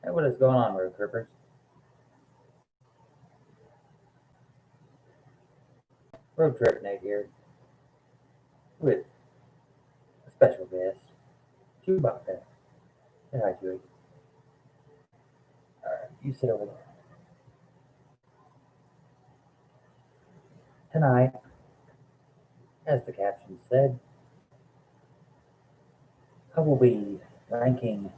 Hey, what is going on, Road Trippers? Road Trip Nate here with a special guest, Chewbacca. Say hi, Chewie. Alright, you sit over there. Tonight, as the caption said, I will be ranking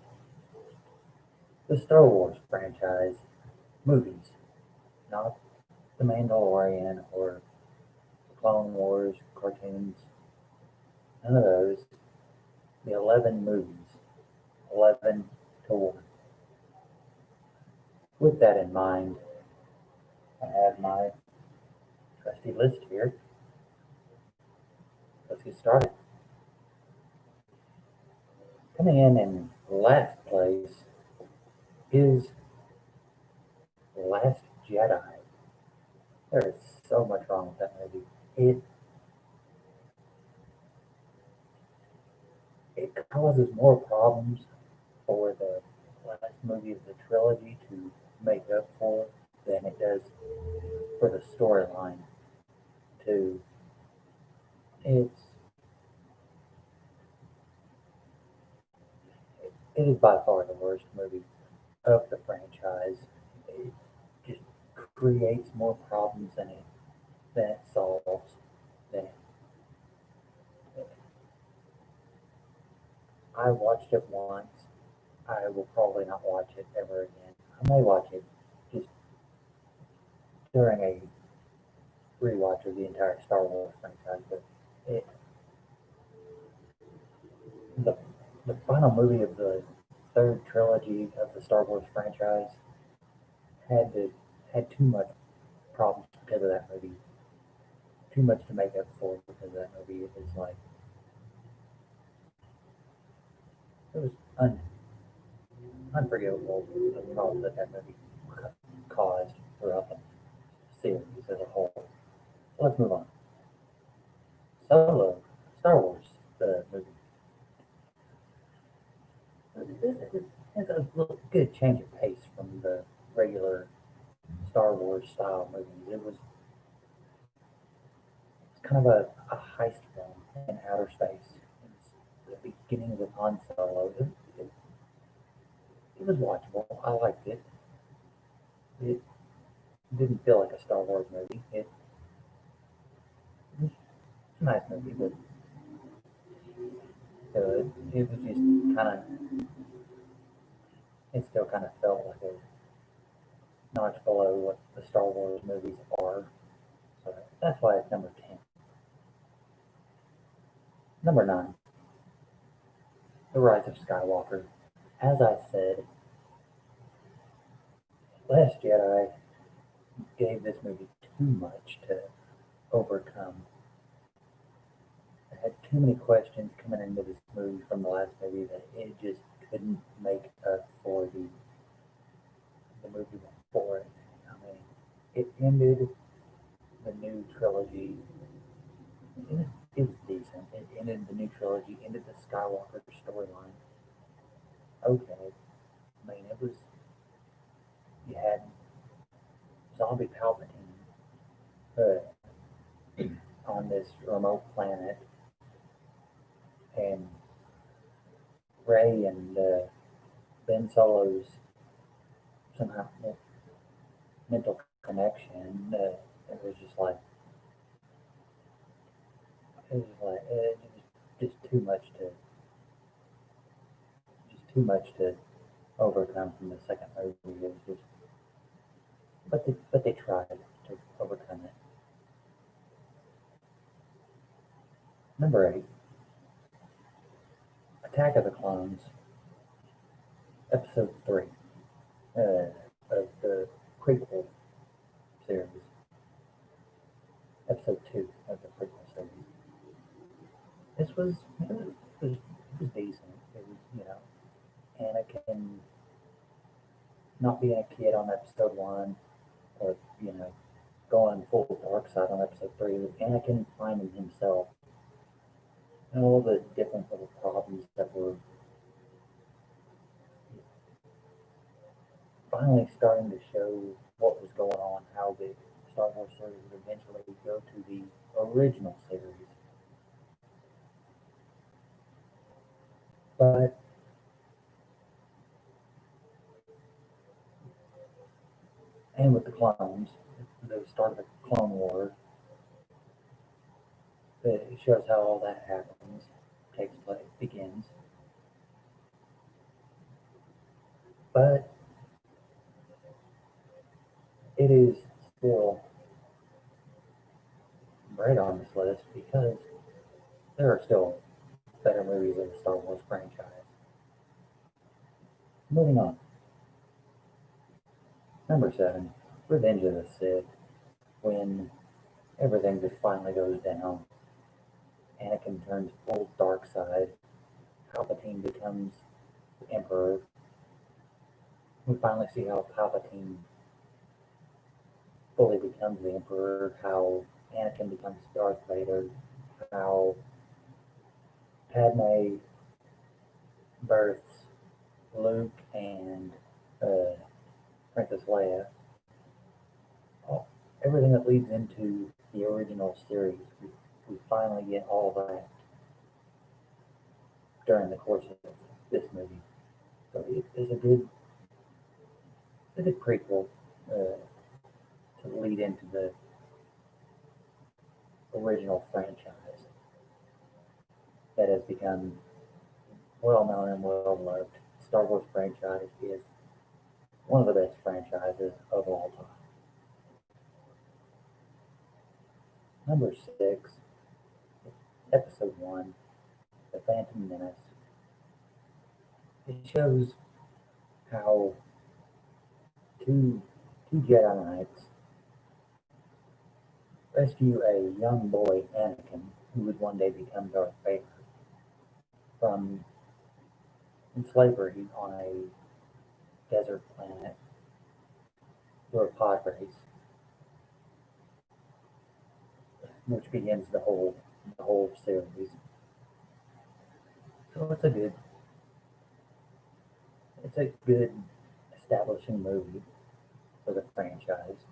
the Star Wars franchise movies, not The Mandalorian or the Clone Wars cartoons, none of those. The 11 movies, 11 to 1. With that in mind, I have my trusty list here. Let's get started. Coming in last place is Last Jedi. There is so much wrong with that movie. It causes more problems for the last movie of the trilogy to make up for than it does for the storyline. To it's it is by far the worst movie of the franchise. It just creates more problems than it solves. Than I watched it once. I will probably not watch it ever again. I may watch it just during a rewatch of the entire Star Wars franchise, but it, the the final movie of the third trilogy of the Star Wars franchise had to had too much problems because of that movie. Too much to make up for because of that movie. It was like it was unforgivable the problems that movie caused throughout the series as a whole. So let's move on. Solo, Star Wars, the movie. It's a little good change of pace from the regular Star Wars style movies. It's kind of a heist film in outer space. It's the beginning with Han Solo. It was watchable. I liked it. It didn't feel like a Star Wars movie. It was a nice movie, but it was just kind of. It still kind of felt like a notch below what the Star Wars movies are. So that's why it's number 10. Number 9, The Rise of Skywalker. As I said, Last Jedi gave this movie too much to overcome. I had too many questions coming into this movie from the last movie that it just couldn't make up for the movie before it. I mean, it ended the new trilogy. It was decent. It ended the new trilogy, ended the Skywalker storyline. Okay. I mean, it was, you had zombie Palpatine on this remote planet, and Ray and Ben Solo's somehow mental connection. It was just like it was just too much to overcome from the second movie. It was just, but they tried to overcome it. Number 8, Attack of the Clones, Episode 3 of the prequel series. Episode 2 of the prequel series. This was it was decent. It was, Anakin not being a kid on episode 1, or going full dark side on episode 3. With Anakin finding himself and all the different little problems that were finally starting to show what was going on, how the Star Wars series would eventually go to the original series. But and with the clones, the start of the Clone War, it shows how all that happens, takes place, begins. But it is still right on this list because there are still better movies in the Star Wars franchise. Moving on. Number 7, Revenge of the Sith. When everything just finally goes down, Anakin turns full dark side. Palpatine becomes the Emperor. We finally see how Palpatine fully becomes the Emperor, how Anakin becomes Darth Vader, how Padme births Luke and uh, Princess Leia. All, everything that leads into the original series, we finally get all that during the course of this movie. So it is a good prequel to lead into the original franchise that has become well known and well loved. Star Wars franchise is one of the best franchises of all time. Number 6, Episode 1, The Phantom Menace. It shows how two Jedi Knights rescue a young boy, Anakin, who would one day become Darth Vader, from slavery on a desert planet through a pod race, which begins the whole series. So it's a good establishing movie for the franchise,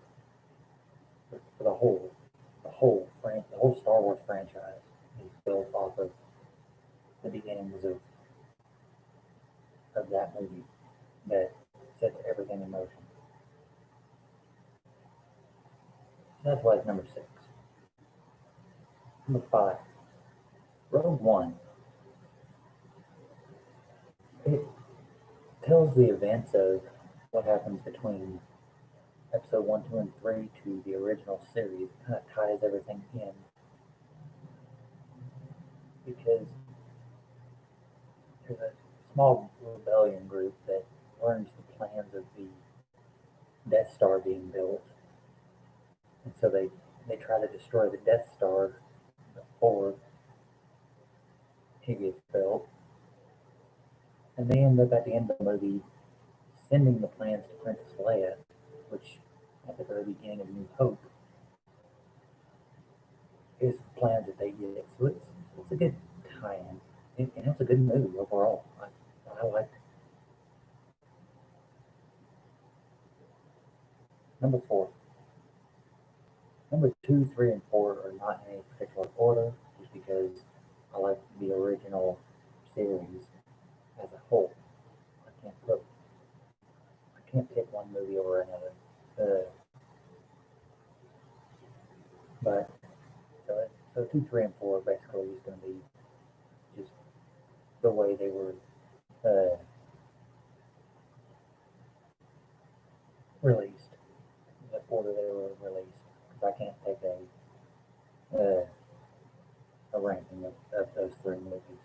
for the whole Star Wars franchise is built off of the beginnings of that movie that sets everything in motion. That's why it's number 6. Number 5, Rogue One. It tells the events of what happens between episode 1, 2, and 3 to the original series. It kind of ties everything in because there's a small rebellion group that learns the plans of the Death Star being built, and so they try to destroy the Death Star before it gets built, and they end up at the end of the movie sending the plans to Princess Leia, which at the very beginning of New Hope is the plans that they get. So it's a good tie-in, and it's a good movie overall. I like it. Number 4. Number 2, 3, and 4 are not in any particular order, just because I like the original series as a whole. I can't put I can't pick one movie over another. Uh, but so 2, 3, and 4 basically is going to be just the way they were uh, released, the order they were released. Because I can't take a ranking of those 3 movies.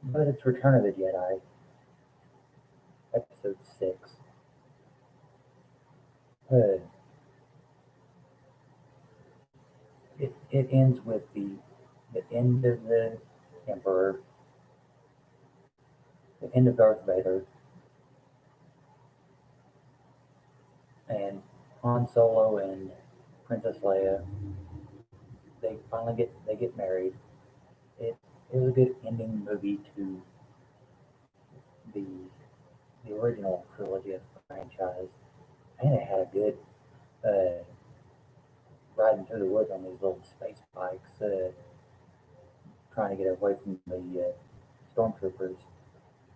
But it's Return of the Jedi, Episode 6. Uh, it ends with the end of the Emperor, the end of Darth Vader, and Han Solo and Princess Leia. They get married. It it was a good ending movie to the the original trilogy of the franchise, and it had a good uh, riding through the woods on these little space bikes, trying to get away from the stormtroopers.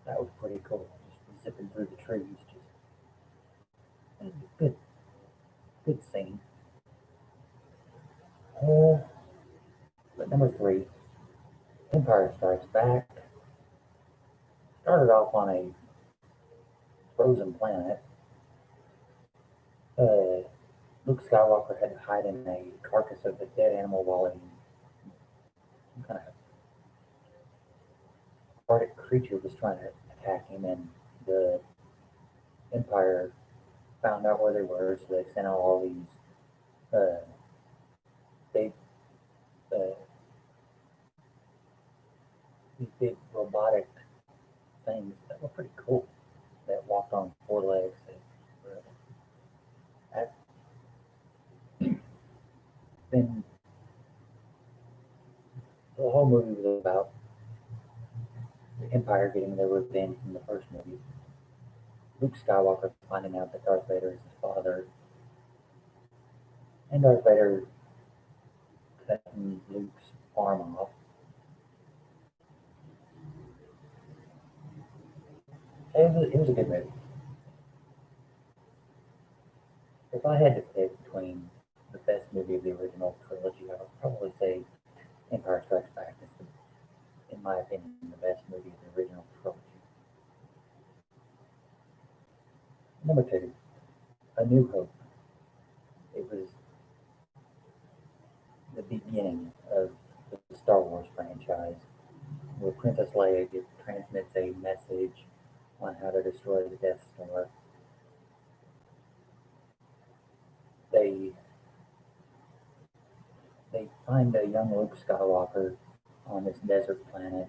That was pretty cool. Just zipping through the trees, just good, good scene. Uh, but number three, Empire Strikes Back started off on a frozen planet. Uh, Luke Skywalker had to hide in a carcass of a dead animal while a some kind of Arctic creature was trying to attack him, and the Empire found out where they were, so they sent out all uh, big, uh, these big robotic things that were pretty cool that walked on four legs. That, then the whole movie was about the Empire getting their revenge from the first movie. Luke Skywalker finding out that Darth Vader is his father, and Darth Vader cutting Luke's arm off. It was a good movie. If I had to pick between the best movie of the original trilogy, I would probably say Empire Strikes Back is, in my opinion, the best movie of the original trilogy. Number two, A New Hope. It was the beginning of the Star Wars franchise, where Princess Leia transmits a message on how to destroy the Death Star. They they find a young Luke Skywalker on this desert planet.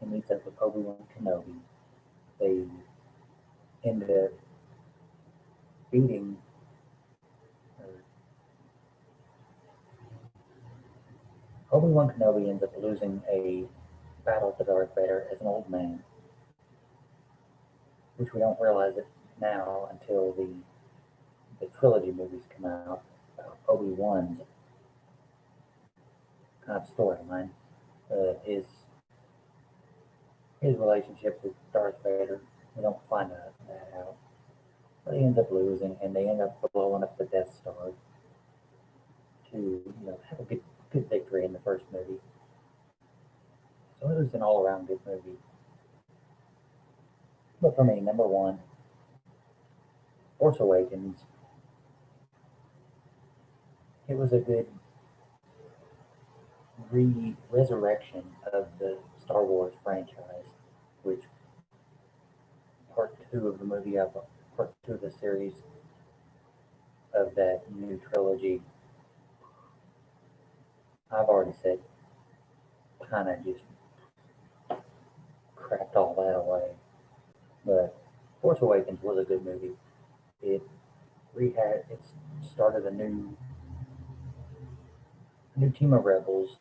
He meets up with Obi-Wan Kenobi. They end up beating, or Obi-Wan Kenobi ends up losing a battle to Darth Vader as an old man, which we don't realize it now until the trilogy movies come out about Obi-Wan's kind of storyline. His relationship with Darth Vader, we don't find that out. But he ends up losing, and they end up blowing up the Death Star to have a good victory in the first movie. So it was an all around good movie. But for me, number one, Force Awakens. It was a good resurrection of the Star Wars franchise, which part two of the movie of part two of the series of that new trilogy, I've already said, kind of just crapped all that away. But Force Awakens was a good movie. It it started a new team of rebels,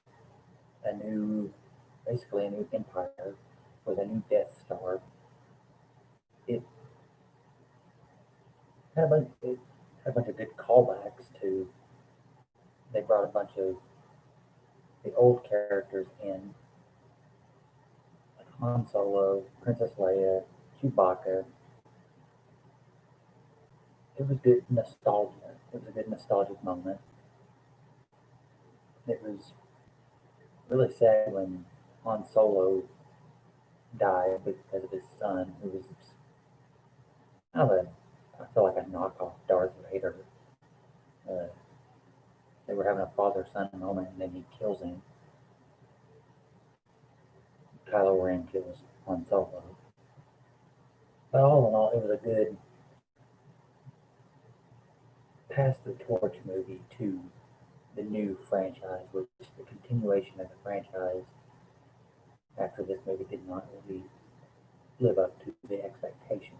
basically a new empire with a new Death Star. It it had a bunch of good callbacks to. They brought a bunch of the old characters in, like Han Solo, Princess Leia, Chewbacca. It was good nostalgia. It was a good nostalgic moment. It was really sad when Han Solo died because of his son, who was kind of I feel like a knockoff Darth Vader. Uh, they were having a father-son moment, and then he kills him. Kylo Ren kills Han Solo. But all in all, it was a good pass the torch movie to the new franchise, which is the continuation of the franchise after this movie did not really live up to the expectations.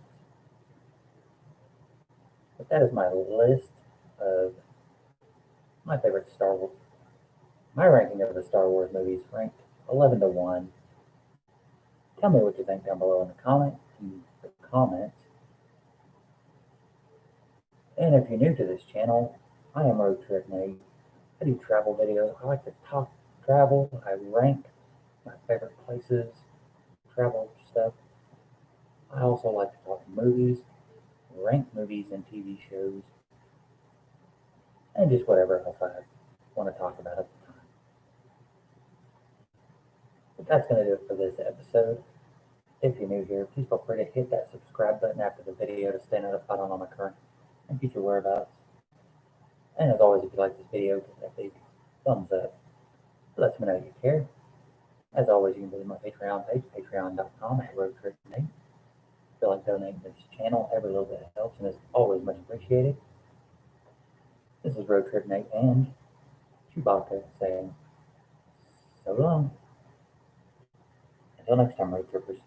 But that is my list of my favorite Star Wars. My ranking of the Star Wars movies ranked 11-1. Tell me what you think down below in the comments. And if you're new to this channel, I am Road Trip Nate. I do travel videos. I like to talk travel. I rank my favorite places, travel stuff. I also like to talk movies, rank movies and TV shows, and just whatever else I want to talk about at the time. But that's going to do it for this episode. If you're new here, please feel free to hit that subscribe button after the video to stay notified on all my current and future whereabouts. And as always, if you like this video, give it a big thumbs up. It lets me know you care. As always, you can visit my Patreon page, patreon.com/roadtripnate. If you feel like donating to this channel, every little bit helps and is always much appreciated. This is Road Trip Nate and Chewbacca saying so long. Until next time, Road Trippers.